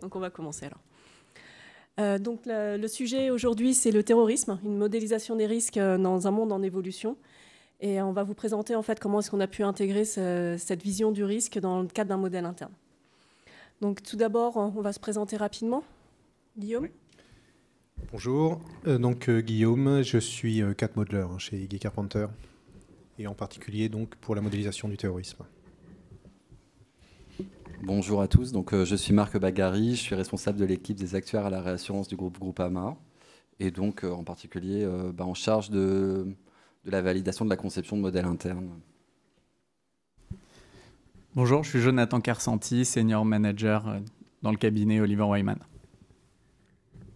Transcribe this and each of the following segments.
Donc on va commencer alors. Donc le sujet aujourd'hui, c'est le terrorisme, une modélisation des risques dans un monde en évolution. Et on va vous présenter en fait comment est-ce qu'on a pu intégrer cette vision du risque dans le cadre d'un modèle interne. Donc tout d'abord, on va se présenter rapidement. Guillaume. Oui. Bonjour, Guillaume, je suis CAD Modeler chez Guy Carpenter, et en particulier donc, pour la modélisation du terrorisme. Bonjour à tous, je suis Marc Bagari, je suis responsable de l'équipe des actuaires à la réassurance du groupe Groupama, et donc en particulier en charge de la validation de la conception de modèles internes. Bonjour, je suis Jonathan Carsanti, senior manager dans le cabinet Oliver Wyman.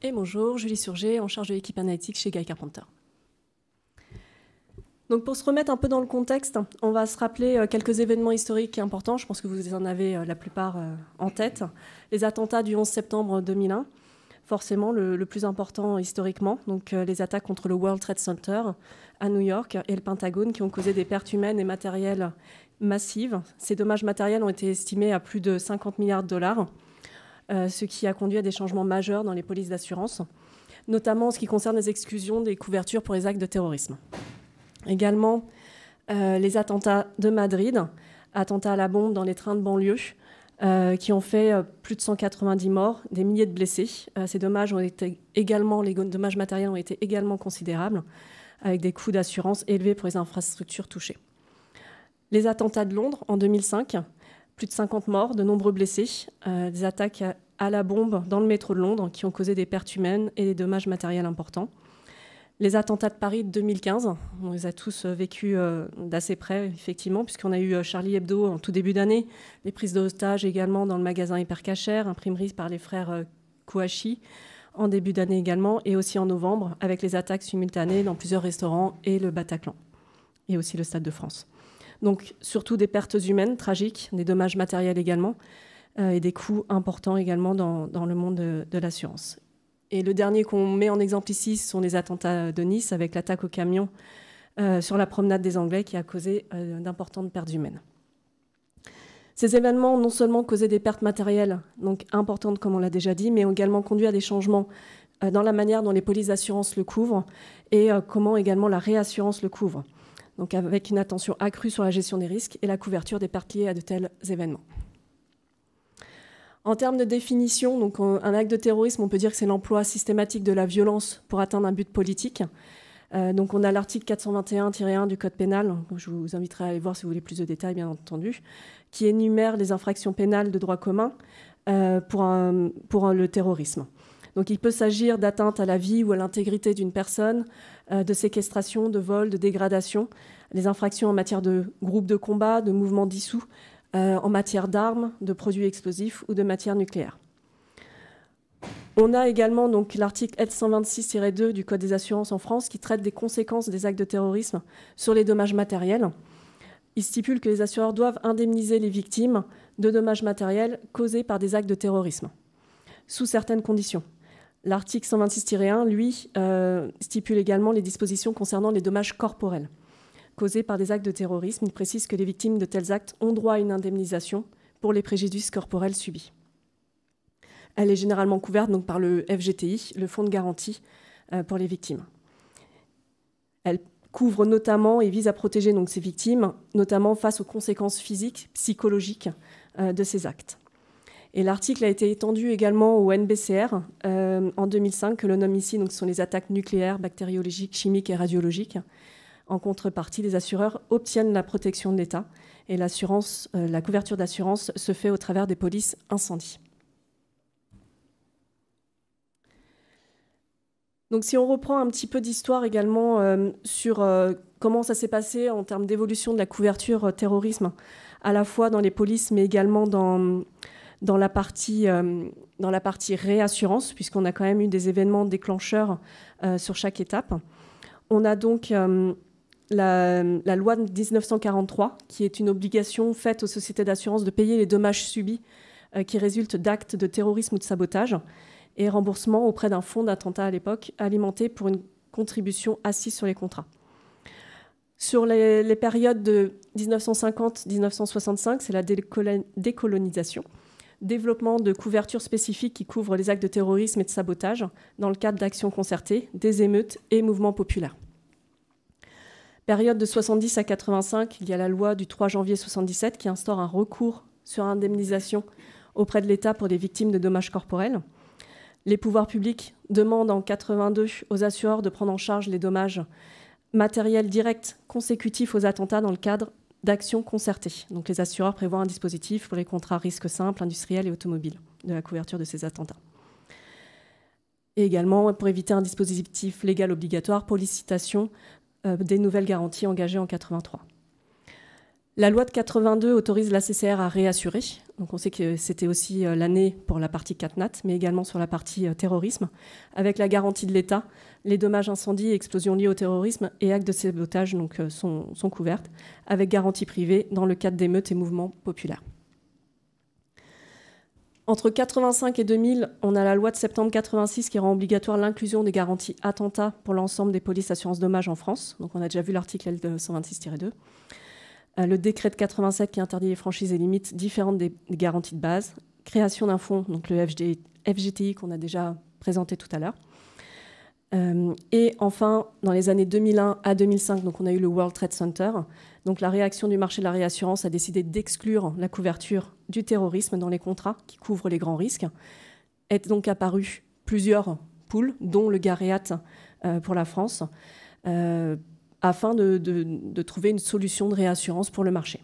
Et bonjour, Julie Surgé, en charge de l'équipe analytique chez Guy Carpenter. Donc pour se remettre un peu dans le contexte, on va se rappeler quelques événements historiques importants. Je pense que vous en avez la plupart en tête. Les attentats du 11 septembre 2001, forcément le plus important historiquement. Donc les attaques contre le World Trade Center à New York et le Pentagone qui ont causé des pertes humaines et matérielles massives. Ces dommages matériels ont été estimés à plus de 50 milliards de dollars, ce qui a conduit à des changements majeurs dans les polices d'assurance, notamment en ce qui concerne les exclusions des couvertures pour les actes de terrorisme. Également, les attentats de Madrid, attentats à la bombe dans les trains de banlieue, qui ont fait plus de 190 morts, des milliers de blessés. Les dommages matériels ont été également considérables, avec des coûts d'assurance élevés pour les infrastructures touchées. Les attentats de Londres en 2005, plus de 50 morts, de nombreux blessés, des attaques à la bombe dans le métro de Londres qui ont causé des pertes humaines et des dommages matériels importants. Les attentats de Paris de 2015, on les a tous vécus d'assez près, effectivement, puisqu'on a eu Charlie Hebdo en tout début d'année, les prises d'otages également dans le magasin Hypercacher, imprimerie par les frères Kouachi, en début d'année également, et aussi en novembre, avec les attaques simultanées dans plusieurs restaurants et le Bataclan, et aussi le Stade de France. Donc surtout des pertes humaines tragiques, des dommages matériels également, et des coûts importants également dans le monde de l'assurance. Et le dernier qu'on met en exemple ici, ce sont les attentats de Nice, avec l'attaque au camion sur la promenade des Anglais qui a causé d'importantes pertes humaines. Ces événements ont non seulement causé des pertes matérielles donc importantes, comme on l'a déjà dit, mais ont également conduit à des changements dans la manière dont les polices d'assurance le couvrent et comment également la réassurance le couvre. Donc avec une attention accrue sur la gestion des risques et la couverture des pertes liées à de tels événements. En termes de définition, donc un acte de terrorisme, on peut dire que c'est l'emploi systématique de la violence pour atteindre un but politique. Donc on a l'article 421-1 du Code pénal, que je vous inviterai à aller voir si vous voulez plus de détails, bien entendu, qui énumère les infractions pénales de droit commun pour le terrorisme. Donc il peut s'agir d'atteinte à la vie ou à l'intégrité d'une personne, de séquestration, de vol, de dégradation, les infractions en matière de groupes de combat, de mouvements dissous, en matière d'armes, de produits explosifs ou de matières nucléaires. On a également donc, l'article L126-2 du Code des assurances en France qui traite des conséquences des actes de terrorisme sur les dommages matériels. Il stipule que les assureurs doivent indemniser les victimes de dommages matériels causés par des actes de terrorisme, sous certaines conditions. L'article 126-1, lui, stipule également les dispositions concernant les dommages corporels causés par des actes de terrorisme. Il précise que les victimes de tels actes ont droit à une indemnisation pour les préjudices corporels subis. Elle est généralement couverte donc, par le FGTI, le Fonds de garantie pour les victimes. Elle couvre notamment et vise à protéger donc, ces victimes, notamment face aux conséquences physiques, psychologiques de ces actes. Et l'article a été étendu également au NBCR en 2005, que l'on nomme ici, donc, ce sont les attaques nucléaires, bactériologiques, chimiques et radiologiques. En contrepartie, les assureurs obtiennent la protection de l'État et la couverture d'assurance se fait au travers des polices incendie. Donc, si on reprend un petit peu d'histoire également sur comment ça s'est passé en termes d'évolution de la couverture terrorisme, à la fois dans les polices, mais également dans la partie réassurance, puisqu'on a quand même eu des événements déclencheurs sur chaque étape. On a donc la loi de 1943, qui est une obligation faite aux sociétés d'assurance de payer les dommages subis qui résultent d'actes de terrorisme ou de sabotage, et remboursement auprès d'un fonds d'attentat à l'époque, alimenté pour une contribution assise sur les contrats. Sur les périodes de 1950-1965, c'est la décolonisation. développement de couvertures spécifiques qui couvrent les actes de terrorisme et de sabotage dans le cadre d'actions concertées, des émeutes et mouvements populaires. Période de 70 à 85, il y a la loi du 3 janvier 77 qui instaure un recours sur indemnisation auprès de l'État pour des victimes de dommages corporels. Les pouvoirs publics demandent en 82 aux assureurs de prendre en charge les dommages matériels directs consécutifs aux attentats dans le cadre d'actions concertées. Donc les assureurs prévoient un dispositif pour les contrats risques simples, industriels et automobiles de la couverture de ces attentats. Et également pour éviter un dispositif légal obligatoire pour licitation des nouvelles garanties engagées en 83. La loi de 82 autorise la CCR à réassurer. Donc on sait que c'était aussi l'année pour la partie CatNat, mais également sur la partie terrorisme, avec la garantie de l'État. Les dommages incendies et explosions liés au terrorisme et actes de sabotage donc, sont couvertes, avec garantie privée dans le cadre d'émeutes et mouvements populaires. Entre 85 et 2000, on a la loi de septembre 86 qui rend obligatoire l'inclusion des garanties attentats pour l'ensemble des polices assurance dommages en France. Donc on a déjà vu l'article L126-2. Le décret de 87 qui interdit les franchises et limites différentes des garanties de base. Création d'un fonds, donc le FGTI qu'on a déjà présenté tout à l'heure. Et enfin, dans les années 2001 à 2005, donc on a eu le World Trade Center. Donc la réaction du marché de la réassurance a décidé d'exclure la couverture du terrorisme dans les contrats qui couvrent les grands risques. Est donc apparu plusieurs pools, dont le GAREAT pour la France, afin de trouver une solution de réassurance pour le marché.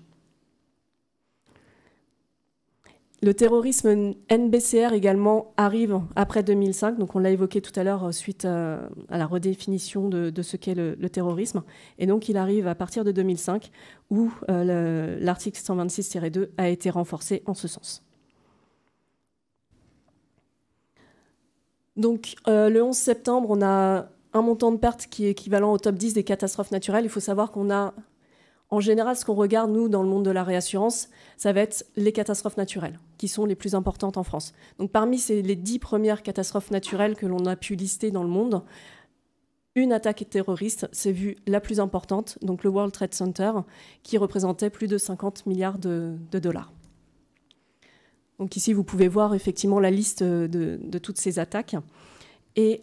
Le terrorisme NBCR également arrive après 2005, donc on l'a évoqué tout à l'heure suite à la redéfinition de ce qu'est le terrorisme. Et donc il arrive à partir de 2005 où l'article 126-2 a été renforcé en ce sens. Donc le 11 septembre, on a un montant de perte qui est équivalent au top 10 des catastrophes naturelles. Il faut savoir qu'on a, en général, ce qu'on regarde, nous, dans le monde de la réassurance, ça va être les catastrophes naturelles, qui sont les plus importantes en France. Donc parmi les 10 premières catastrophes naturelles que l'on a pu lister dans le monde, une attaque terroriste s'est vue la plus importante, donc le World Trade Center, qui représentait plus de 50 milliards de dollars. Donc ici, vous pouvez voir effectivement la liste de toutes ces attaques. Et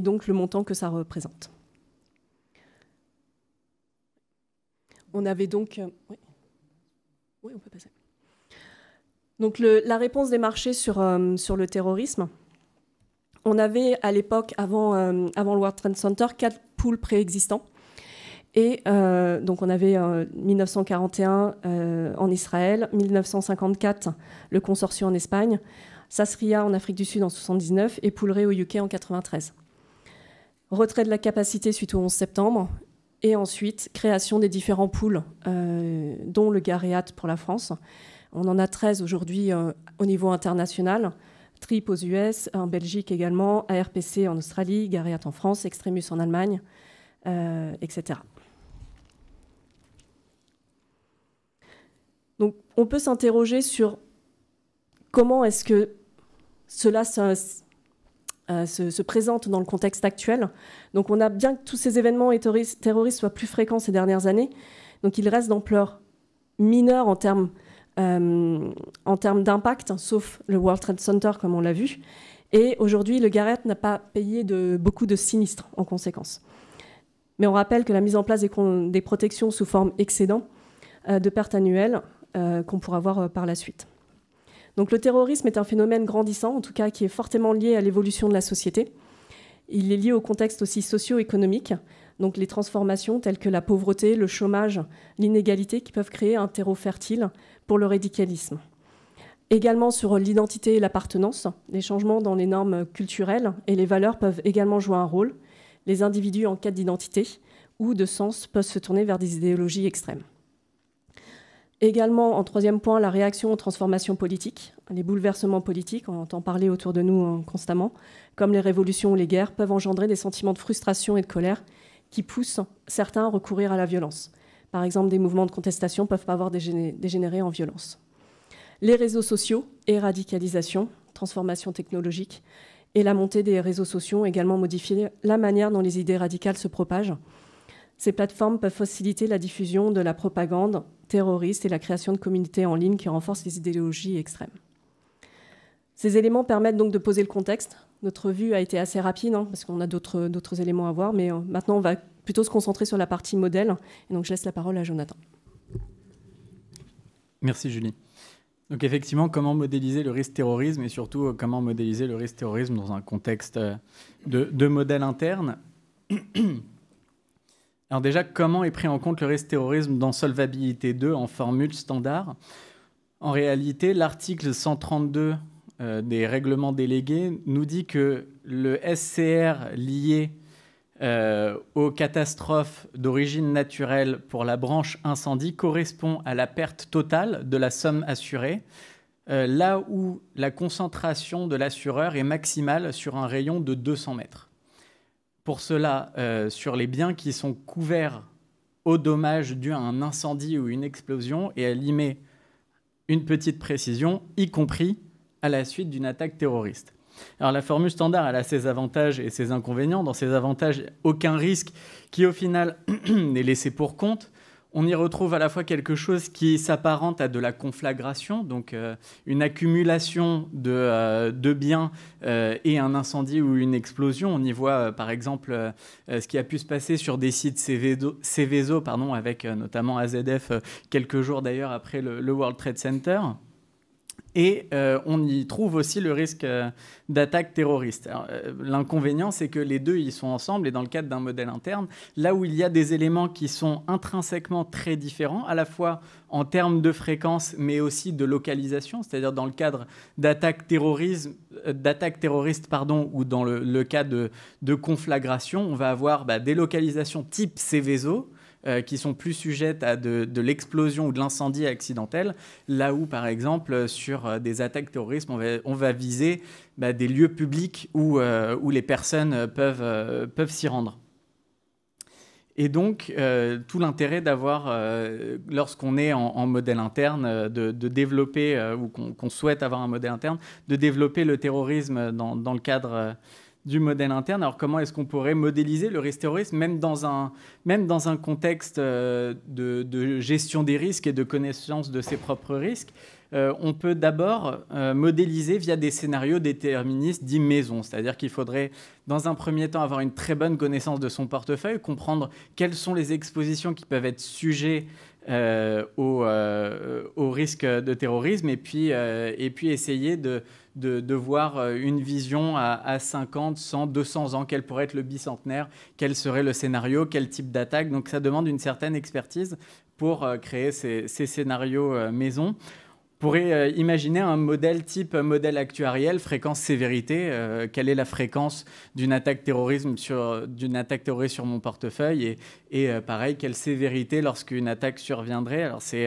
donc le montant que ça représente. On avait donc... Oui, on peut passer. Donc la réponse des marchés sur le terrorisme. On avait à l'époque, avant le World Trade Center, 4 pools préexistants. Et donc on avait 1941 en Israël, 1954 le consortium en Espagne, Sasria en Afrique du Sud en 1979 et Poolray au UK en 1993. Retrait de la capacité suite au 11 septembre, et ensuite création des différents pools, dont le GAREAT pour la France. On en a 13 aujourd'hui au niveau international, TRIP aux US, en Belgique également, ARPC en Australie, GAREAT en France, Extremus en Allemagne, etc. Donc on peut s'interroger sur comment est-ce que cela se présente dans le contexte actuel. Donc on a bien que tous ces événements terroristes soient plus fréquents ces dernières années, donc ils restent d'ampleur mineure en termes d'impact, sauf le World Trade Center comme on l'a vu. Et aujourd'hui, le GAREAT n'a pas payé beaucoup de sinistres en conséquence. Mais on rappelle que la mise en place des protections sous forme excédent de pertes annuelles qu'on pourra voir par la suite. Donc le terrorisme est un phénomène grandissant, en tout cas qui est fortement lié à l'évolution de la société. Il est lié au contexte aussi socio-économique, donc les transformations telles que la pauvreté, le chômage, l'inégalité qui peuvent créer un terreau fertile pour le radicalisme. Également sur l'identité et l'appartenance, les changements dans les normes culturelles et les valeurs peuvent également jouer un rôle. Les individus en quête d'identité ou de sens peuvent se tourner vers des idéologies extrêmes. Également, en troisième point, la réaction aux transformations politiques. Les bouleversements politiques, on entend parler autour de nous constamment, comme les révolutions ou les guerres, peuvent engendrer des sentiments de frustration et de colère qui poussent certains à recourir à la violence. Par exemple, des mouvements de contestation peuvent avoir dégénéré en violence. Les réseaux sociaux et radicalisation, transformation technologique, et la montée des réseaux sociaux ont également modifié la manière dont les idées radicales se propagent. Ces plateformes peuvent faciliter la diffusion de la propagande terroriste et la création de communautés en ligne qui renforcent les idéologies extrêmes. Ces éléments permettent donc de poser le contexte. Notre vue a été assez rapide, parce qu'on a d'autres éléments à voir, mais maintenant on va plutôt se concentrer sur la partie modèle. Et donc je laisse la parole à Jonathan. Merci Julie. Donc effectivement, comment modéliser le risque terrorisme et surtout comment modéliser le risque terrorisme dans un contexte de modèle interne. Alors déjà, comment est pris en compte le risque terrorisme dans Solvabilité 2 en formule standard? En réalité, l'article 132 des règlements délégués nous dit que le SCR lié aux catastrophes d'origine naturelle pour la branche incendie correspond à la perte totale de la somme assurée, là où la concentration de l'assureur est maximale sur un rayon de 200 mètres. Pour cela, sur les biens qui sont couverts aux dommages dus à un incendie ou une explosion, et elle y met une petite précision, y compris à la suite d'une attaque terroriste. Alors la formule standard, elle a ses avantages et ses inconvénients. Dans ses avantages, aucun risque qui au final n'est laissé pour compte. On y retrouve à la fois quelque chose qui s'apparente à de la conflagration, donc une accumulation de biens et un incendie ou une explosion. On y voit par exemple ce qui a pu se passer sur des sites Céveso, avec notamment AZF quelques jours d'ailleurs après le World Trade Center. Et on y trouve aussi le risque d'attaque terroriste. L'inconvénient, c'est que les deux, ils sont ensemble, et dans le cadre d'un modèle interne, là où il y a des éléments qui sont intrinsèquement très différents, à la fois en termes de fréquence, mais aussi de localisation, c'est-à-dire dans le cadre d'attaque terroriste, ou dans le cas de conflagration, on va avoir des localisations type Céveso, qui sont plus sujettes à de l'explosion ou de l'incendie accidentel, là où, par exemple, sur des attaques terroristes, on va viser des lieux publics où les personnes peuvent s'y rendre. Et donc, tout l'intérêt d'avoir, lorsqu'on est en modèle interne, de développer, ou qu'on souhaite avoir un modèle interne, de développer le terrorisme dans le cadre du modèle interne. Alors comment est-ce qu'on pourrait modéliser le risque terroriste, même dans un contexte de gestion des risques et de connaissance de ses propres risques? On peut d'abord modéliser via des scénarios déterministes dits maison, c'est-à-dire qu'il faudrait dans un premier temps avoir une très bonne connaissance de son portefeuille, comprendre quelles sont les expositions qui peuvent être sujets au risque de terrorisme, et puis essayer de voir une vision à 50, 100, 200 ans, quel pourrait être le bicentenaire, quel serait le scénario, quel type d'attaque. Donc ça demande une certaine expertise pour créer ces scénarios maison. On pourrait imaginer un modèle type modèle actuariel, fréquence-sévérité. Quelle est la fréquence d'une attaque terroriste sur mon portefeuille, et pareil, quelle sévérité lorsqu'une attaque surviendrait. Alors c'est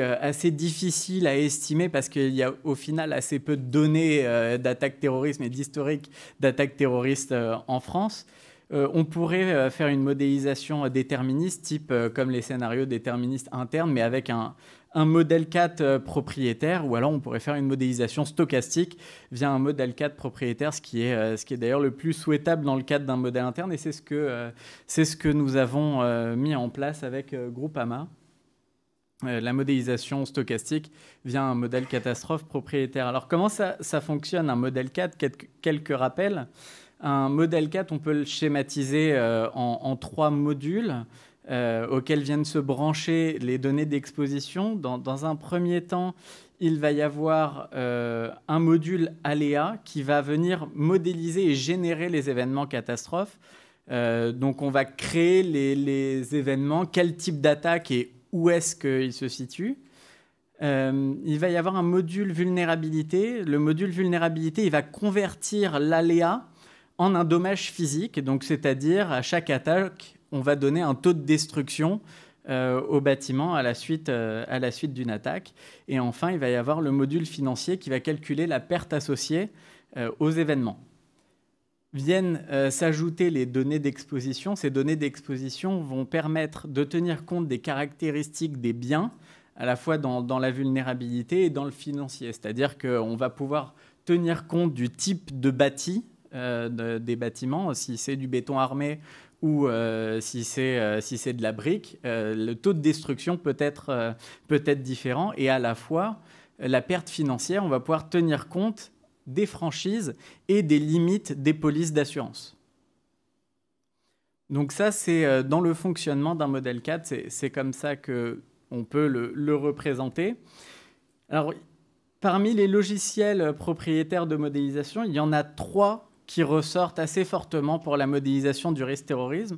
assez difficile à estimer parce qu'il y a au final assez peu de données d'attaques terroristes et d'historique d'attaques terroristes en France. On pourrait faire une modélisation déterministe, type comme les scénarios déterministes internes, mais avec un modèle 4 propriétaire, ou alors on pourrait faire une modélisation stochastique via un modèle 4 propriétaire, ce qui est d'ailleurs le plus souhaitable dans le cadre d'un modèle interne, et c'est ce que nous avons mis en place avec Groupama. La modélisation stochastique via un modèle catastrophe propriétaire. Alors comment ça fonctionne un modèle 4? Quelques rappels. Un modèle 4, on peut le schématiser en 3 modules auxquels viennent se brancher les données d'exposition. Dans un premier temps, il va y avoir un module aléa qui va venir modéliser et générer les événements catastrophes. Donc on va créer les événements, quel type d'attaque et où est-ce qu'ils se situent. Il va y avoir un module vulnérabilité. Le module vulnérabilité, il va convertir l'aléa en un dommage physique, donc c'est-à-dire à chaque attaque, on va donner un taux de destruction au bâtiment à la suite d'une attaque. Et enfin, il va y avoir le module financier qui va calculer la perte associée aux événements. Viennent s'ajouter les données d'exposition. Ces données d'exposition vont permettre de tenir compte des caractéristiques des biens, à la fois dans la vulnérabilité et dans le financier. C'est-à-dire qu'on va pouvoir tenir compte du type de bâti, des bâtiments, si c'est du béton armé ou si c'est de la brique, le taux de destruction peut être différent, et à la fois la perte financière, on va pouvoir tenir compte des franchises et des limites des polices d'assurance. Donc ça, c'est dans le fonctionnement d'un modèle 4, c'est comme ça qu'on peut le représenter. Alors, parmi les logiciels propriétaires de modélisation, il y en a 3 qui ressortent assez fortement pour la modélisation du risque terrorisme.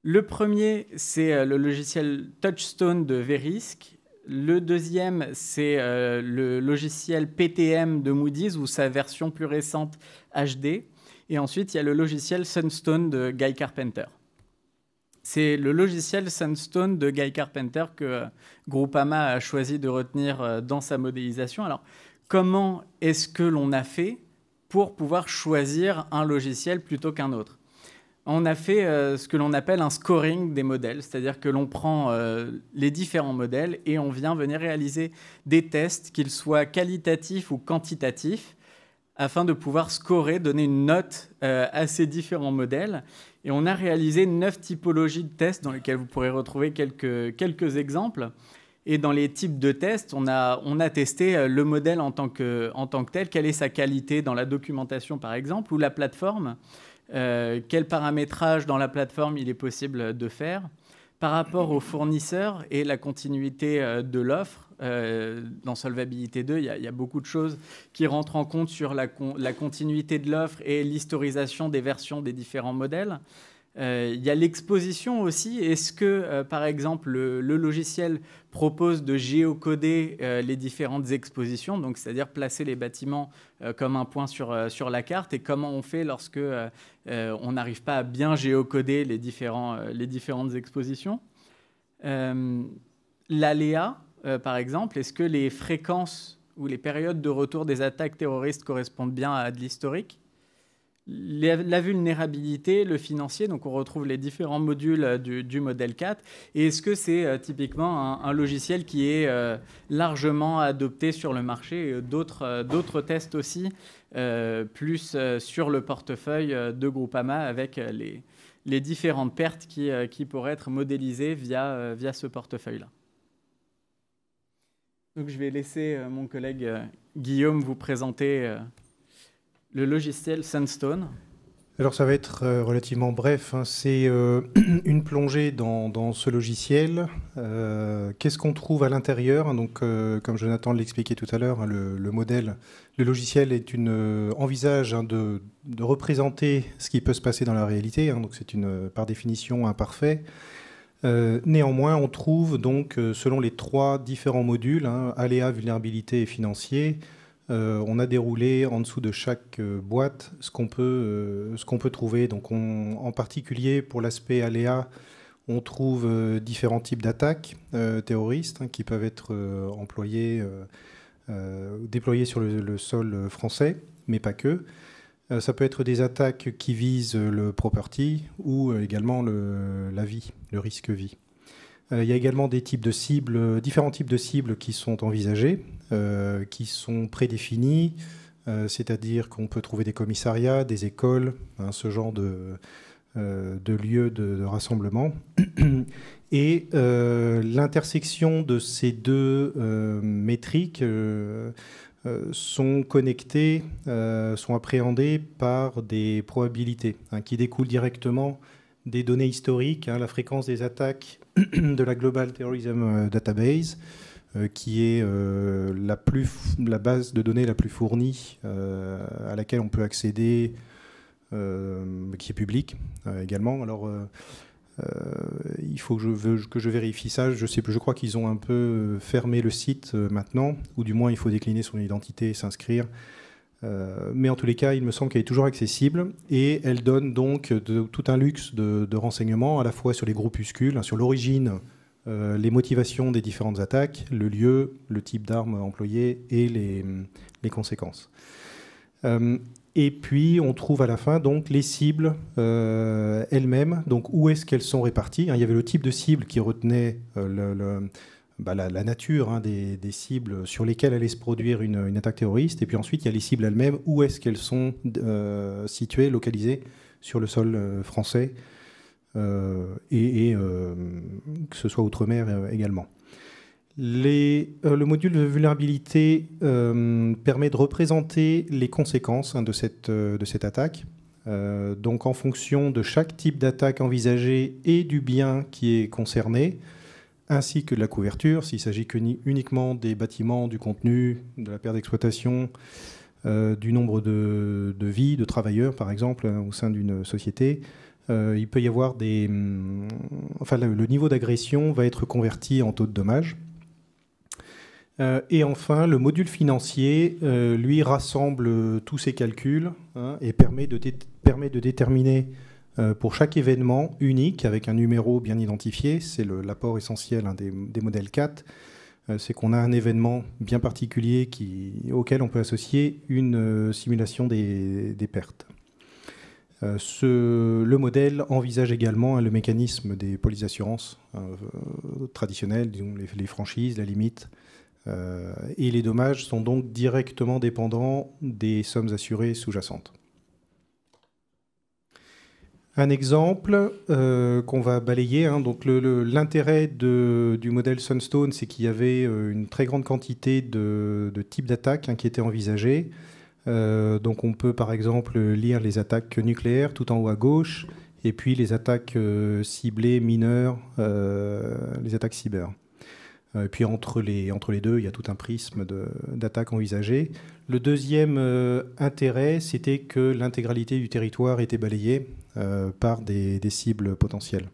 Le premier, c'est le logiciel Touchstone de Verisk. Le deuxième, c'est le logiciel PTM de Moody's ou sa version plus récente HD. Et ensuite, il y a le logiciel Sunstone de Guy Carpenter. C'est le logiciel Sunstone de Guy Carpenter que Groupama a choisi de retenir dans sa modélisation. Alors, comment est-ce que l'on a fait pour pouvoir choisir un logiciel plutôt qu'un autre? On a fait ce que l'on appelle un scoring des modèles, c'est-à-dire que l'on prend les différents modèles et on vient venir réaliser des tests, qu'ils soient qualitatifs ou quantitatifs, afin de pouvoir scorer, donner une note à ces différents modèles. Et on a réalisé 9 typologies de tests dans lesquelles vous pourrez retrouver quelques exemples. Et dans les types de tests, on a testé le modèle en tant que tel, quelle est sa qualité dans la documentation par exemple, ou la plateforme, quel paramétrage dans la plateforme il est possible de faire, par rapport aux fournisseurs et la continuité de l'offre. Dans Solvabilité 2, il y a beaucoup de choses qui rentrent en compte sur la continuité de l'offre et l'historisation des versions des différents modèles. Il y a l'exposition aussi. Est-ce que, par exemple, le logiciel propose de géocoder les différentes expositions, donc c'est-à-dire placer les bâtiments comme un point sur la carte, et comment on fait lorsque on n'arrive pas à bien géocoder les différentes expositions. L'aléa, par exemple, est-ce que les fréquences ou les périodes de retour des attaques terroristes correspondent bien à de l'historique? La vulnérabilité, le financier, donc on retrouve les différents modules du modèle 4. Et est-ce que c'est typiquement un logiciel qui est largement adopté sur le marché? D'autres tests aussi, plus sur le portefeuille de Groupama avec les différentes pertes qui pourraient être modélisées via ce portefeuille-là. Donc je vais laisser mon collègue Guillaume vous présenter le logiciel Sunstone. Alors ça va être relativement bref, hein. C'est une plongée dans ce logiciel. Qu'est-ce qu'on trouve à l'intérieur? Donc, comme Jonathan l'expliquait tout à l'heure, hein, le modèle, le logiciel envisage de représenter ce qui peut se passer dans la réalité, hein, donc c'est par définition imparfait. Néanmoins, on trouve donc, selon les 3 différents modules, hein, aléa, vulnérabilité et financier, on a déroulé en dessous de chaque boîte ce qu'on peut trouver. Donc en particulier, pour l'aspect aléa, on trouve différents types d'attaques terroristes, hein, qui peuvent être déployées sur le sol français, mais pas que. Ça peut être des attaques qui visent le property ou également la vie, le risque vie. Il y a également différents types de cibles qui sont envisagés, qui sont prédéfinis, c'est-à-dire qu'on peut trouver des commissariats, des écoles, hein, ce genre de lieux de rassemblement. Et l'intersection de ces 2 métriques sont connectées, sont appréhendées par des probabilités, hein, qui découlent directement des données historiques, hein, la fréquence des attaques de la Global Terrorism Database, qui est la base de données la plus fournie, à laquelle on peut accéder, qui est publique également. Alors, il faut que je vérifie ça. Je crois qu'ils ont un peu fermé le site maintenant, ou du moins il faut décliner son identité et s'inscrire. Mais en tous les cas, il me semble qu'elle est toujours accessible, et elle donne donc tout un luxe de renseignements, à la fois sur les groupuscules, sur l'origine, les motivations des différentes attaques, le lieu, le type d'armes employées et les conséquences. Et puis, on trouve à la fin donc les cibles elles-mêmes, donc où est-ce qu'elles sont réparties. Il y avait le type de cible qui retenait la nature, hein, des cibles sur lesquelles allait se produire une attaque terroriste. Et puis ensuite, il y a les cibles elles-mêmes, où est-ce qu'elles sont situées, localisées sur le sol français, et que ce soit outre-mer également. Le module de vulnérabilité permet de représenter les conséquences de cette attaque. Donc en fonction de chaque type d'attaque envisagée et du bien qui est concerné, ainsi que de la couverture, s'il s'agit uniquement des bâtiments, du contenu, de la perte d'exploitation, du nombre de vies, de travailleurs par exemple, au sein d'une société, il peut y avoir le niveau d'agression va être converti en taux de dommages. Et enfin, le module financier, lui, rassemble tous ces calculs et permet de déterminer pour chaque événement unique, avec un numéro bien identifié, c'est l'apport essentiel des modèles 4, c'est qu'on a un événement bien particulier auquel on peut associer une simulation des pertes. Le modèle envisage également le mécanisme des polices d'assurance traditionnelles, disons les franchises, la limite. Et les dommages sont donc directement dépendants des sommes assurées sous-jacentes. Un exemple qu'on va balayer. Donc l'intérêt du modèle Sunstone, c'est qu'il y avait une très grande quantité de types d'attaques qui étaient envisagées. Donc on peut par exemple lire les attaques nucléaires tout en haut à gauche, et puis les attaques ciblées mineures, les attaques cyber. Et puis entre les deux, il y a tout un prisme d'attaques envisagées. Le deuxième intérêt, c'était que l'intégralité du territoire était balayée par des cibles potentielles.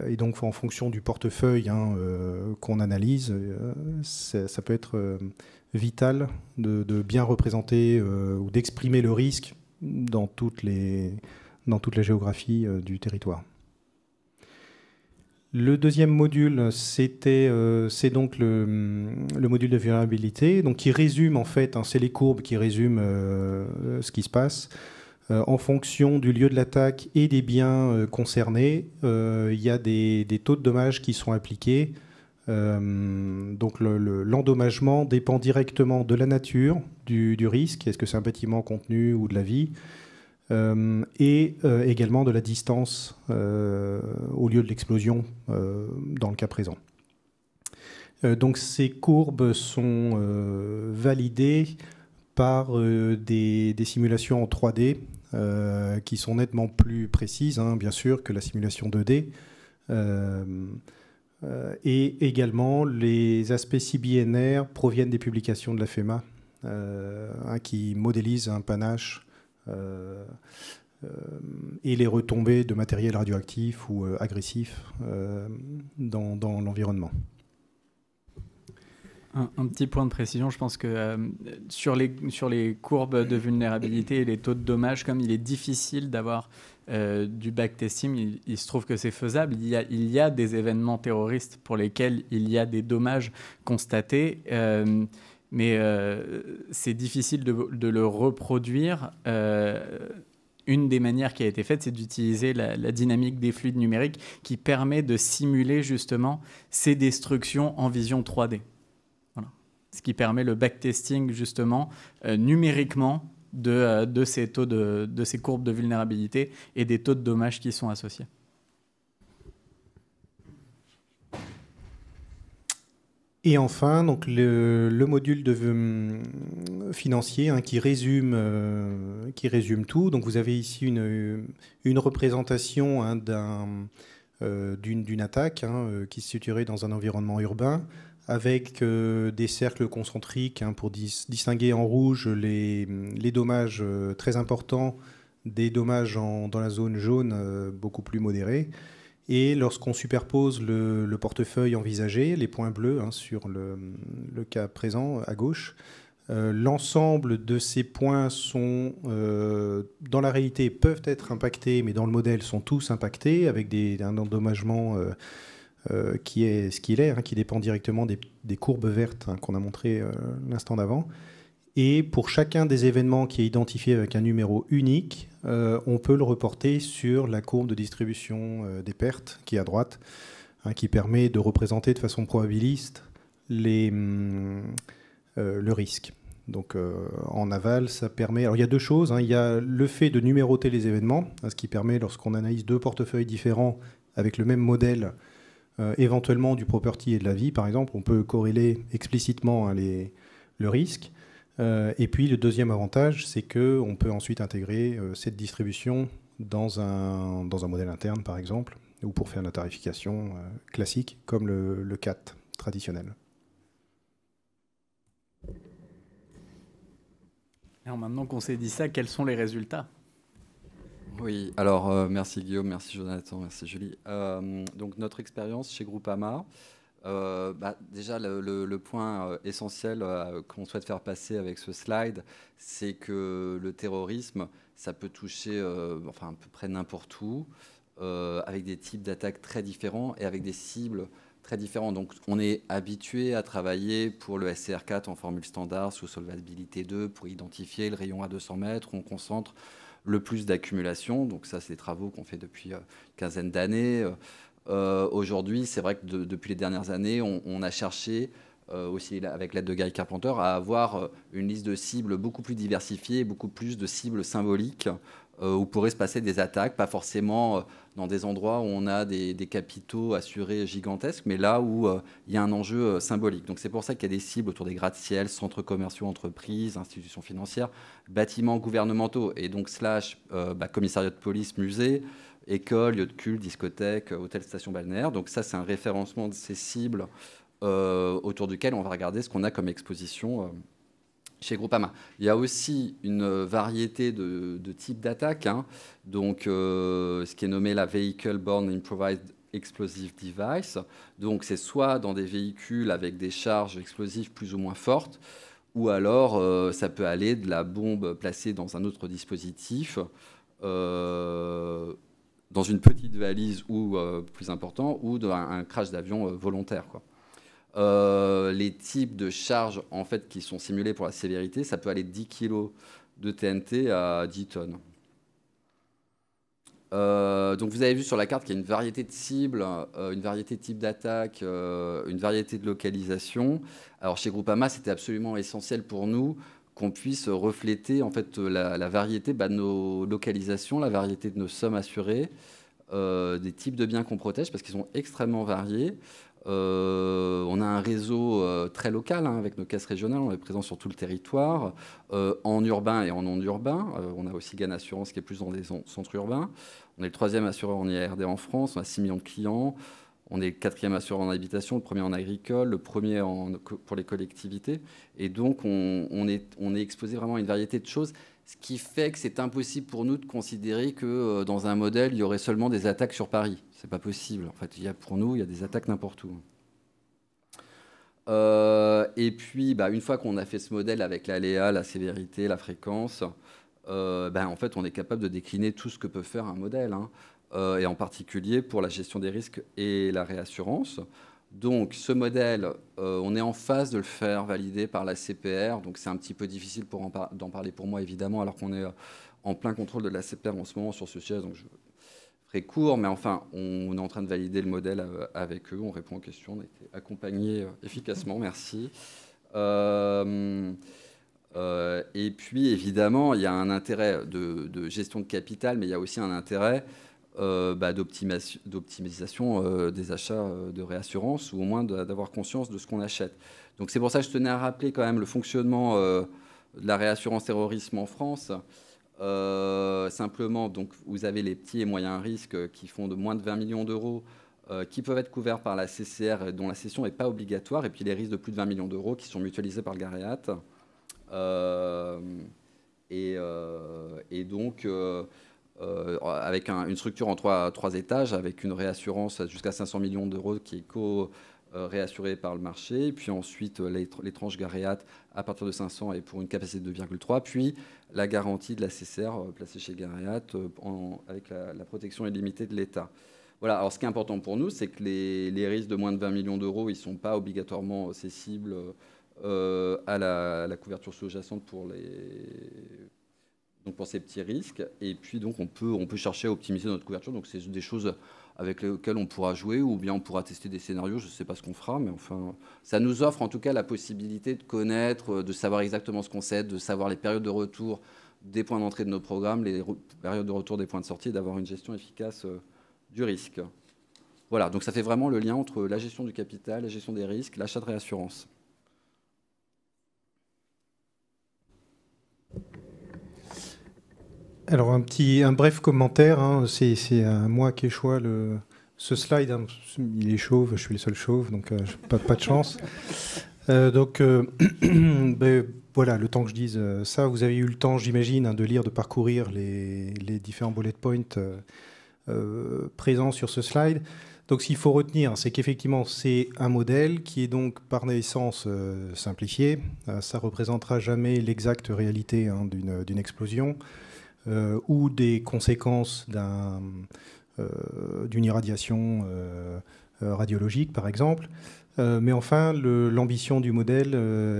Et donc, en fonction du portefeuille qu'on analyse, ça peut être vital de bien représenter ou d'exprimer le risque dans toute la géographie du territoire. Le deuxième module, c'est donc le module de vulnérabilité, donc qui résume en fait, c'est les courbes qui résument ce qui se passe. En fonction du lieu de l'attaque et des biens concernés, il y a des taux de dommages qui sont appliqués. Donc l'endommagement dépend directement de la nature du risque, est-ce que c'est un bâtiment contenu ou de la vie, et également de la distance au lieu de l'explosion dans le cas présent. Donc ces courbes sont validées par des simulations en 3D qui sont nettement plus précises, bien sûr, que la simulation 2D. Et également, les aspects CBNR proviennent des publications de la FEMA qui modélisent un panache et les retombées de matériel radioactif ou agressif dans l'environnement. Un petit point de précision, je pense que sur les courbes de vulnérabilité et les taux de dommages, comme il est difficile d'avoir du backtesting, il se trouve que c'est faisable. Il y a des événements terroristes pour lesquels il y a des dommages constatés, mais c'est difficile de le reproduire. Une des manières qui a été faite, c'est d'utiliser la dynamique des fluides numériques qui permet de simuler justement ces destructions en vision 3D. Ce qui permet le backtesting justement numériquement de ces taux de ces courbes de vulnérabilité et des taux de dommages qui sont associés. Et enfin, donc le module financier qui résume tout. Donc vous avez ici une représentation d'une attaque qui se situerait dans un environnement urbain, avec des cercles concentriques pour distinguer en rouge les dommages très importants des dommages dans la zone jaune beaucoup plus modérés. Et lorsqu'on superpose le portefeuille envisagé, les points bleus sur le cas présent à gauche, l'ensemble de ces points sont, dans la réalité, peuvent être impactés, mais dans le modèle sont tous impactés, avec un endommagement qui est ce qu'il est, qui dépend directement des courbes vertes qu'on a montrées l'instant d'avant. Et pour chacun des événements qui est identifié avec un numéro unique, on peut le reporter sur la courbe de distribution des pertes qui est à droite, qui permet de représenter de façon probabiliste le risque. Donc en aval, ça permet... Alors il y a deux choses. Il y a le fait de numéroter les événements, ce qui permet, lorsqu'on analyse deux portefeuilles différents avec le même modèle, éventuellement du property et de la vie, par exemple. On peut corréler explicitement hein, le risque. Et puis le deuxième avantage, c'est qu'on peut ensuite intégrer cette distribution dans un modèle interne, par exemple, ou pour faire la tarification classique, comme le CAT traditionnel. Alors maintenant qu'on s'est dit ça, quels sont les résultats? Oui, alors merci Guillaume, merci Jonathan, merci Julie. Donc notre expérience chez Groupama, déjà le point essentiel qu'on souhaite faire passer avec ce slide, c'est que le terrorisme, ça peut toucher à peu près n'importe où, avec des types d'attaques très différents et avec des cibles très différents. Donc on est habitué à travailler pour le SCR4 en formule standard sous solvabilité 2 pour identifier le rayon à 200 mètres où on concentre le plus d'accumulation. Donc ça, c'est des travaux qu'on fait depuis une quinzaine d'années. Aujourd'hui, c'est vrai que depuis les dernières années, on a cherché, aussi avec l'aide de Guy Carpenter, à avoir une liste de cibles beaucoup plus diversifiée, beaucoup plus de cibles symboliques où pourraient se passer des attaques, pas forcément dans des endroits où on a des capitaux assurés gigantesques, mais là où il y a un enjeu symbolique. Donc c'est pour ça qu'il y a des cibles autour des gratte-ciel, centres commerciaux, entreprises, institutions financières, bâtiments gouvernementaux, et donc commissariat de police, musée, écoles, lieux de culte, discothèques, hôtels, stations balnéaires. Donc ça, c'est un référencement de ces cibles autour duquel on va regarder ce qu'on a comme exposition chez Groupama. Il y a aussi une variété de types d'attaques, hein. Donc ce qui est nommé la Vehicle Borne Improvised Explosive Device. Donc c'est soit dans des véhicules avec des charges explosives plus ou moins fortes, ou alors ça peut aller de la bombe placée dans un autre dispositif, dans une petite valise ou plus important, ou d'un crash d'avion volontaire, quoi. Les types de charges en fait, qui sont simulées pour la sévérité, ça peut aller de 10 kg de TNT à 10 tonnes. Donc vous avez vu sur la carte qu'il y a une variété de cibles, une variété de types d'attaques, une variété de localisation. Alors chez Groupama, c'était absolument essentiel pour nous qu'on puisse refléter en fait, la variété de nos localisations, la variété de nos sommes assurées, des types de biens qu'on protège, parce qu'ils sont extrêmement variés. On a un réseau très local hein, avec nos caisses régionales, on est présent sur tout le territoire, en urbain et en non-urbain. On a aussi GAN Assurance qui est plus dans des centres urbains. On est le 3e assureur en IARD en France, on a 6 millions de clients. On est le 4e assureur en habitation, le 1er en agricole, le 1er pour les collectivités. Et donc, on est exposé vraiment à une variété de choses, ce qui fait que c'est impossible pour nous de considérer que dans un modèle, il y aurait seulement des attaques sur Paris. Ce n'est pas possible. En fait, pour nous, il y a des attaques n'importe où. Et puis, une fois qu'on a fait ce modèle avec l'aléa, la sévérité, la fréquence, en fait, on est capable de décliner tout ce que peut faire un modèle, hein, et en particulier pour la gestion des risques et la réassurance. Donc, ce modèle, on est en phase de le faire valider par la CPR. Donc, c'est un petit peu difficile d'en parler pour moi, évidemment, alors qu'on est en plein contrôle de la CPR en ce moment sur ce siège. Donc, je ferai court, mais enfin, on est en train de valider le modèle avec eux. On répond aux questions. On a été accompagnés efficacement. Merci. Et puis, évidemment, il y a un intérêt de gestion de capital, mais il y a aussi un intérêt d'optimisation des achats de réassurance, ou au moins d'avoir conscience de ce qu'on achète. Donc c'est pour ça que je tenais à rappeler quand même le fonctionnement de la réassurance terrorisme en France. Simplement, donc, vous avez les petits et moyens risques qui font de moins de 20 millions d'euros qui peuvent être couverts par la CCR et dont la cession n'est pas obligatoire, et puis les risques de plus de 20 millions d'euros qui sont mutualisés par le GAREAT. Et donc... avec une structure en trois étages, avec une réassurance jusqu'à 500 millions d'euros qui est co-réassurée par le marché, et puis ensuite les tranches GAREAT à partir de 500 et pour une capacité de 2,3, puis la garantie de la CCR placée chez GAREAT avec la protection illimitée de l'État. Voilà. Alors ce qui est important pour nous, c'est que les risques de moins de 20 millions d'euros, ils ne sont pas obligatoirement cessibles à la couverture sous-jacente pour ces petits risques, et puis donc on peut chercher à optimiser notre couverture. Donc c'est des choses avec lesquelles on pourra jouer, ou bien on pourra tester des scénarios. Je ne sais pas ce qu'on fera, mais enfin ça nous offre en tout cas la possibilité de connaître, de savoir exactement ce qu'on cède, de savoir les périodes de retour des points d'entrée de nos programmes, les périodes de retour des points de sortie, et d'avoir une gestion efficace du risque. Voilà, donc ça fait vraiment le lien entre la gestion du capital, la gestion des risques, l'achat de réassurance. Alors un bref commentaire, hein, c'est moi qui ai choisi ce slide, hein, il est chauve, je suis le seul chauve, donc pas de chance. Ben, voilà, le temps que je dise ça, vous avez eu le temps, j'imagine, hein, de lire, de parcourir les différents bullet points présents sur ce slide. Donc ce qu'il faut retenir, c'est qu'effectivement, c'est un modèle qui est donc par naissance simplifié. Ça ne représentera jamais l'exacte réalité, hein, d'une explosion ou des conséquences d'une irradiation radiologique, par exemple. Mais enfin, l'ambition du modèle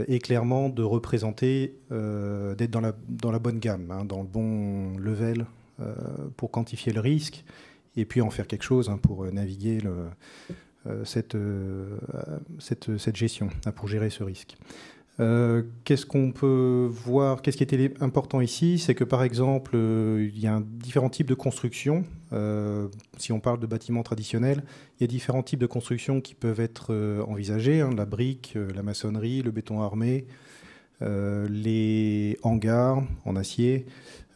est clairement de représenter, d'être dans la bonne gamme, hein, dans le bon level pour quantifier le risque et puis en faire quelque chose, hein, pour naviguer cette gestion, hein, pour gérer ce risque. Qu'est-ce qu'on peut voir? Qu'est-ce qui était important ici? C'est que, par exemple, il y a différents types de constructions. Si on parle de bâtiments traditionnels, il y a différents types de constructions qui peuvent être envisagées, hein, la brique, la maçonnerie, le béton armé, les hangars en acier.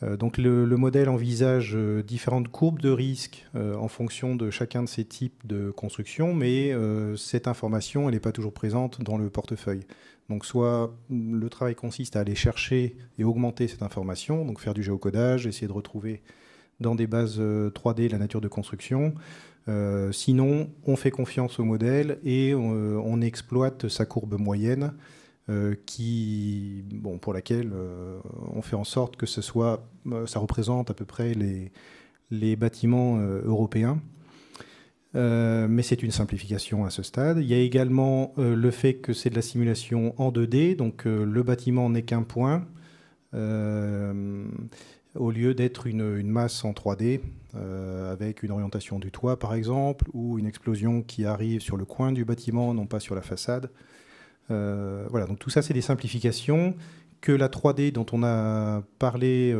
Donc le modèle envisage différentes courbes de risque en fonction de chacun de ces types de constructions, mais cette information, elle n'est pas toujours présente dans le portefeuille. Donc soit le travail consiste à aller chercher et augmenter cette information, donc faire du géocodage, essayer de retrouver dans des bases 3D la nature de construction. Sinon, on fait confiance au modèle et on exploite sa courbe moyenne pour laquelle on fait en sorte que ça représente à peu près les bâtiments européens. Mais c'est une simplification à ce stade. Il y a également le fait que c'est de la simulation en 2D, donc le bâtiment n'est qu'un point, au lieu d'être une masse en 3D, avec une orientation du toit par exemple, ou une explosion qui arrive sur le coin du bâtiment, non pas sur la façade. Voilà, donc tout ça c'est des simplifications que la 3D dont on a parlé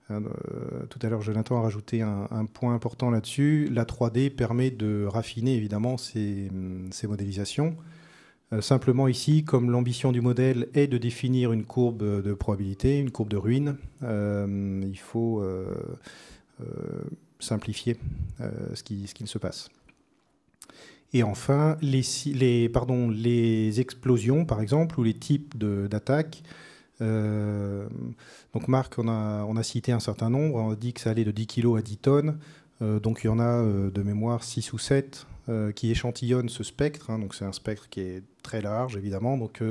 tout à l'heure. Jonathan a rajouté un point important là-dessus. La 3D permet de raffiner évidemment ces modélisations. Simplement ici, comme l'ambition du modèle est de définir une courbe de probabilité, une courbe de ruine, il faut simplifier ce qui se passe. Et enfin, les explosions, par exemple, ou les types d'attaques. Donc Marc, on a cité un certain nombre. On a dit que ça allait de 10 kg à 10 tonnes. Donc il y en a de mémoire 6 ou 7 qui échantillonnent ce spectre. Hein, donc c'est un spectre qui est très large, évidemment. Donc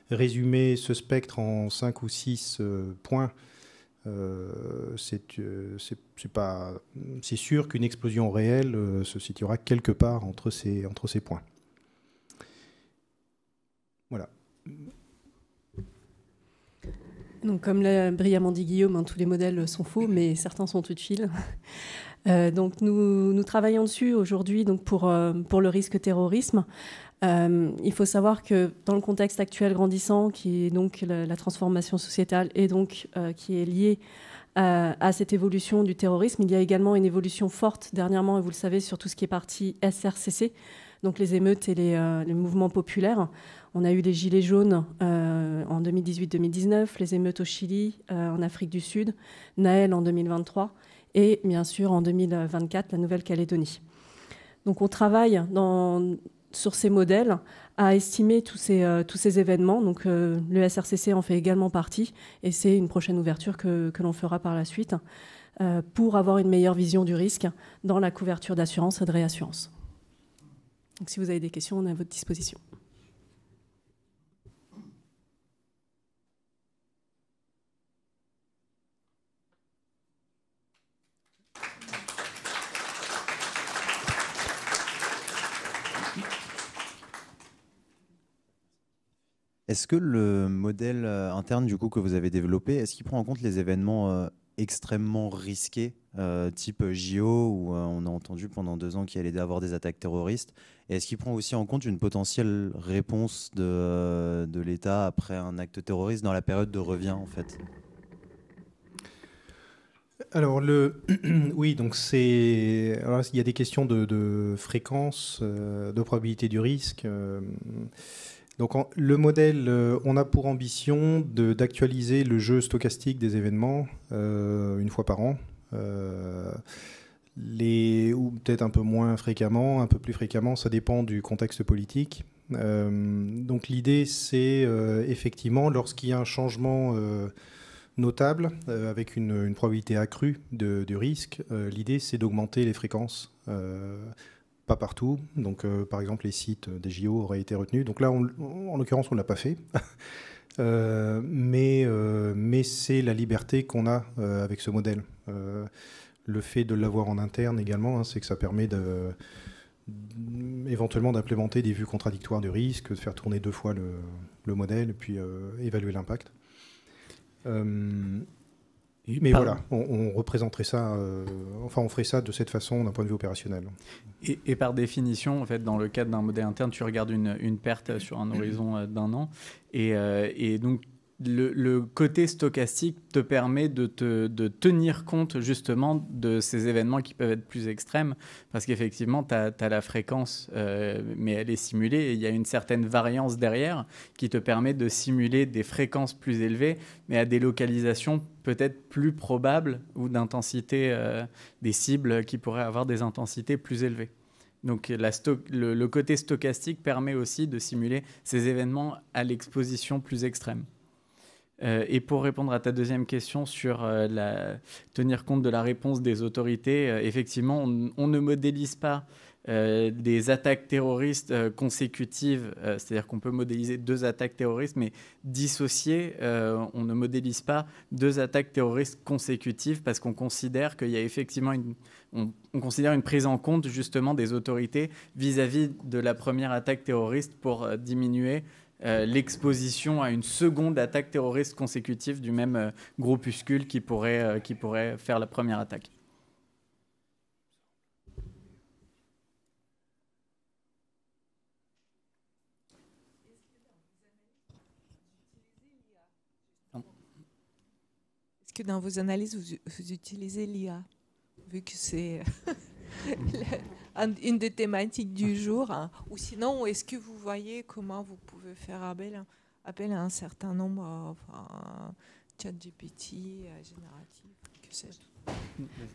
résumer ce spectre en 5 ou 6 points, c'est sûr qu'une explosion réelle se situera quelque part entre ces points. Voilà. Donc, comme l'a brillamment dit Guillaume, hein, tous les modèles sont faux, mais certains sont utiles. Donc nous travaillons dessus aujourd'hui donc pour le risque terrorisme. Il faut savoir que dans le contexte actuel grandissant, qui est donc la transformation sociétale et donc qui est liée à cette évolution du terrorisme, il y a également une évolution forte dernièrement, et vous le savez, sur tout ce qui est partie SRCC, donc les émeutes et les mouvements populaires. On a eu les Gilets jaunes en 2018-2019, les émeutes au Chili, en Afrique du Sud, Naël en 2023 et bien sûr en 2024, la Nouvelle-Calédonie. Donc on travaille sur ces modèles à estimer tous ces événements. Donc le SRCC en fait également partie et c'est une prochaine ouverture que l'on fera par la suite pour avoir une meilleure vision du risque dans la couverture d'assurance et de réassurance. Donc si vous avez des questions, on est à votre disposition. Est-ce que le modèle interne du coup, que vous avez développé, est-ce qu'il prend en compte les événements extrêmement risqués, type JO, où on a entendu pendant 2 ans qu'il allait y avoir des attaques terroristes? Et est-ce qu'il prend aussi en compte une potentielle réponse de l'État après un acte terroriste dans la période de revient, en fait? Alors, oui, donc alors, il y a des questions de fréquence, de probabilité du risque. Donc, le modèle, on a pour ambition d'actualiser le jeu stochastique des événements une fois par an. Ou peut-être un peu moins fréquemment, un peu plus fréquemment, ça dépend du contexte politique. Donc l'idée, c'est effectivement, lorsqu'il y a un changement notable, avec une probabilité accrue du risque, l'idée, c'est d'augmenter les fréquences. Pas partout. Donc, par exemple, les sites des JO auraient été retenus. Donc là, en l'occurrence, on ne l'a pas fait. Mais c'est la liberté qu'on a avec ce modèle. Le fait de l'avoir en interne également, c'est que ça permet éventuellement d'implémenter des vues contradictoires du risque, de faire tourner 2 fois le modèle et puis évaluer l'impact. Mais voilà, on représenterait ça, on ferait ça de cette façon d'un point de vue opérationnel. Et par définition, en fait, dans le cadre d'un modèle interne, tu regardes une perte sur un horizon d'1 an. Et donc, le côté stochastique te permet de tenir compte justement de ces événements qui peuvent être plus extrêmes, parce qu'effectivement, tu as la fréquence, mais elle est simulée, et il y a une certaine variance derrière qui te permet de simuler des fréquences plus élevées, mais à des localisations peut-être plus probables ou d'intensité, des cibles qui pourraient avoir des intensités plus élevées. Donc le côté stochastique permet aussi de simuler ces événements à l'exposition plus extrême. Et pour répondre à ta deuxième question sur tenir compte de la réponse des autorités, effectivement, on ne modélise pas des attaques terroristes consécutives, c'est-à-dire qu'on peut modéliser 2 attaques terroristes, mais dissociées, on ne modélise pas 2 attaques terroristes consécutives parce qu'on considère qu'il y a effectivement on considère une prise en compte justement des autorités vis-à-vis de la première attaque terroriste pour diminuer l'exposition à une seconde attaque terroriste consécutive du même groupuscule qui pourrait faire la première attaque. Est-ce que dans vos analyses, vous utilisez l'IA, vu que c'est une des thématiques du jour, hein. Ou sinon, est-ce que vous voyez comment vous pouvez faire appel à un certain nombre, ChatGPT, génératif, que sais-je?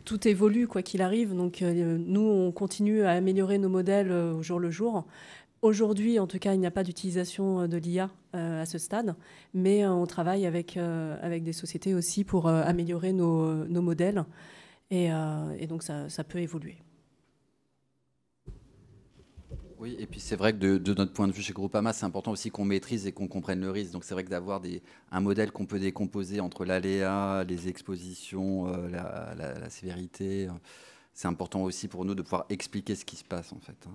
Tout évolue, quoi qu'il arrive. Donc, nous, on continue à améliorer nos modèles au jour le jour. Aujourd'hui, en tout cas, il n'y a pas d'utilisation de l'IA à ce stade, mais on travaille avec des sociétés aussi pour améliorer nos modèles. Et donc, ça peut évoluer. Oui, et puis c'est vrai que de notre point de vue chez Groupama, c'est important aussi qu'on maîtrise et qu'on comprenne le risque. Donc c'est vrai que d'avoir un modèle qu'on peut décomposer entre l'aléa, les expositions, la sévérité, c'est important aussi pour nous de pouvoir expliquer ce qui se passe en fait.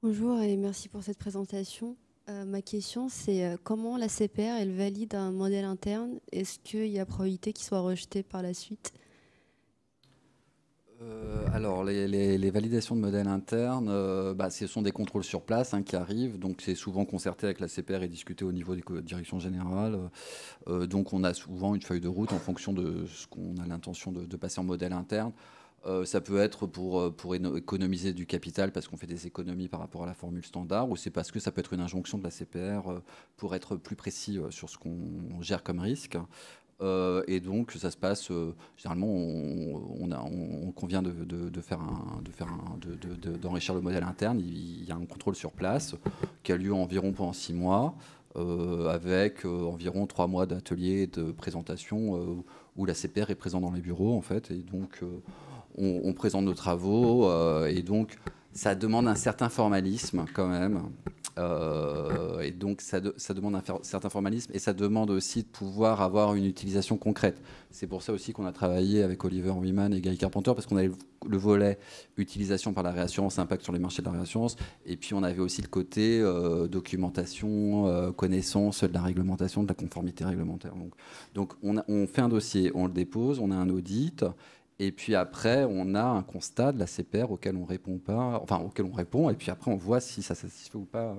Bonjour et merci pour cette présentation. Ma question, c'est comment la CPR elle valide un modèle interne? Est-ce qu'il y a probabilité qu'il soit rejeté par la suite? Alors, les validations de modèles internes, ce sont des contrôles sur place qui arrivent. Donc, c'est souvent concerté avec la CPR et discuté au niveau des directions générales. Donc, on a souvent une feuille de route en fonction de ce qu'on a l'intention de passer en modèle interne. Ça peut être pour économiser du capital parce qu'on fait des économies par rapport à la formule standard, ou c'est parce que ça peut être une injonction de la CPR pour être plus précis sur ce qu'on gère comme risque. Et donc ça se passe généralement on convient d'enrichir le modèle interne. Il y a un contrôle sur place qui a lieu environ pendant 6 mois avec environ 3 mois d'atelier de présentation où la CPR est présente dans les bureaux en fait, et donc on présente nos travaux et donc ça demande un certain formalisme quand même. Et donc ça demande un certain formalisme et ça demande aussi de pouvoir avoir une utilisation concrète. C'est pour ça aussi qu'on a travaillé avec Oliver Wyman et Guy Carpenter, parce qu'on avait le volet utilisation par la réassurance, impact sur les marchés de la réassurance, et puis on avait aussi le côté documentation, connaissance de la réglementation, de la conformité réglementaire. Donc on fait un dossier, on le dépose, on a un audit. Et puis après, on a un constat de la CPR auquel on répond pas, enfin auquel on répond, et puis après on voit si ça satisfait ou pas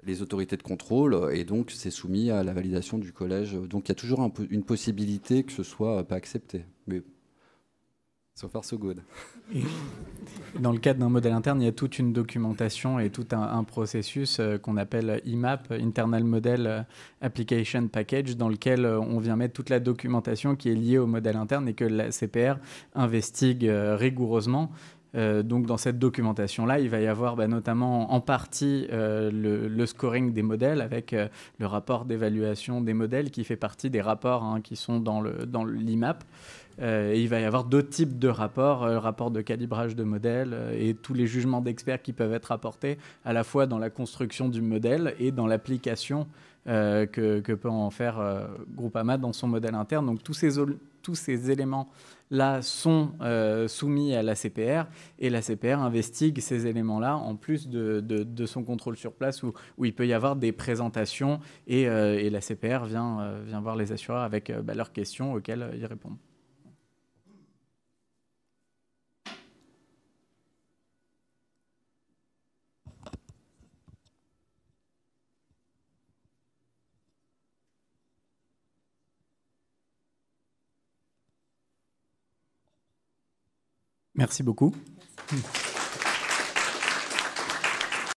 les autorités de contrôle, et donc c'est soumis à la validation du collège. Donc il y a toujours une possibilité que ce soit pas accepté. Mais so far so good. Dans le cadre d'un modèle interne, il y a toute une documentation et tout un processus qu'on appelle IMAP, Internal Model Application Package, dans lequel on vient mettre toute la documentation qui est liée au modèle interne et que la CPR investigue rigoureusement. Donc dans cette documentation-là, il va y avoir notamment en partie le scoring des modèles avec le rapport d'évaluation des modèles qui fait partie des rapports qui sont dans l'IMAP. Et il va y avoir d'autres types de rapports, rapport de calibrage de modèles et tous les jugements d'experts qui peuvent être apportés à la fois dans la construction du modèle et dans l'application que peut en faire Groupama dans son modèle interne. Donc tous ces éléments-là sont soumis à la CPR et la CPR investigue ces éléments-là en plus de son contrôle sur place où il peut y avoir des présentations et la CPR vient voir les assureurs avec leurs questions auxquelles ils répondent. Merci beaucoup. Merci.